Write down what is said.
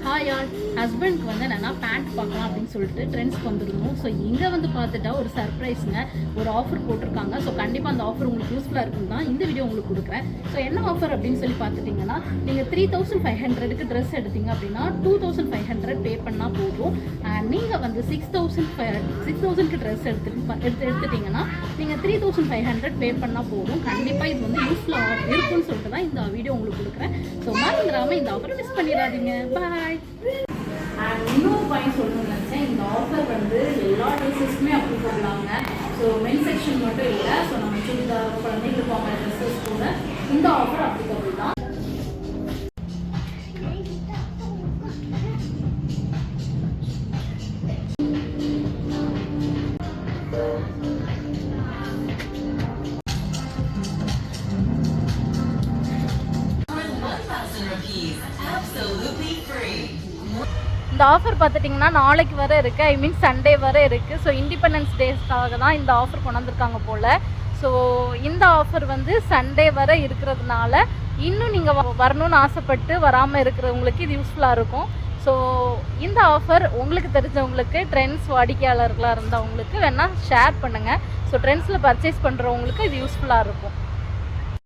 Hi all, ஹஸ்பண்ட்க்கு வந்து என்னென்னா pant பார்க்கலாம் அப்படின்னு சொல்லிட்டு ட்ரெண்ட்ஸ்க்கு வந்துருந்தோம். ஸோ இங்கே வந்து பார்த்துட்டா ஒரு சர்ப்ரைஸுங்க, ஒரு ஆஃபர் போட்டிருக்காங்க. ஸோ கண்டிப்பாக அந்த ஆஃபர் உங்களுக்கு யூஸ்ஃபுல்லாக இருக்கும் தான் இந்த வீடியோ உங்களுக்கு கொடுக்குறேன். ஸோ என்ன ஆஃபர் அப்படின்னு சொல்லி பார்த்துட்டிங்கன்னா, நீங்கள் 3500க்கு ட்ரெஸ் எடுத்தீங்க அப்படின்னா 2500 பே பண்ணால் போதும். நீங்கள் வந்து 6000க்கு ட்ரெஸ் எடுத்துட்டிங்கன்னா நீங்கள் 3500 பே பண்ணால் போதும். கண்டிப்பாக இது வந்து யூஸ்ஃபுல்லாக இருக்கும்னு சொல்லிட்டு தான் இந்த வீடியோ உங்களுக்கு கொடுக்குறேன். ஸோ மறந்துடாமல் இந்த ஆஃபரை மிஸ் பண்ணிடாதீங்க. பாய். அண்ட் இன்னொரு பாயிண்ட் சொல்லணும்னு நினச்சேன், இந்த ஆஃபர் வந்து எல்லா ட்ரெஸ்ஸஸ்க்குமே அப்படி போடலாங்க. ஸோ மென் செக்ஷன் மட்டும் இல்லை, ஸோ நம்ம சுடிதார் குழந்தைங்களுக்கு வாங்குற ட்ரெஸ்ஸஸ் கூட இந்த ஆஃபர் அப்ளிகபிள் தான். இந்த ஆஃபர் பார்த்துட்டிங்கன்னா நாளைக்கு வர இருக்குது, ஐ மீன் சண்டே வர இருக்குது. ஸோ இண்டிபெண்டன்ஸ் டேஸ்க்காக தான் இந்த ஆஃபர் கொண்டு வந்திருக்காங்க போல். ஸோ இந்த ஆஃபர் வந்து சண்டே வர இருக்கிறதுனால இன்னும் நீங்கள் வரணும்னு ஆசைப்பட்டு வராமல் இருக்கிறவங்களுக்கு இது யூஸ்ஃபுல்லாக இருக்கும். ஸோ இந்த ஆஃபர் உங்களுக்கு தெரிஞ்சவங்களுக்கு, ட்ரெண்ட்ஸ் வாடிக்கையாளர்களாக இருந்தவங்களுக்கு வேணால் ஷேர் பண்ணுங்கள். ஸோ ட்ரெண்ட்ஸில் பர்ச்சேஸ் பண்ணுறவங்களுக்கு இது யூஸ்ஃபுல்லாக இருக்கும்.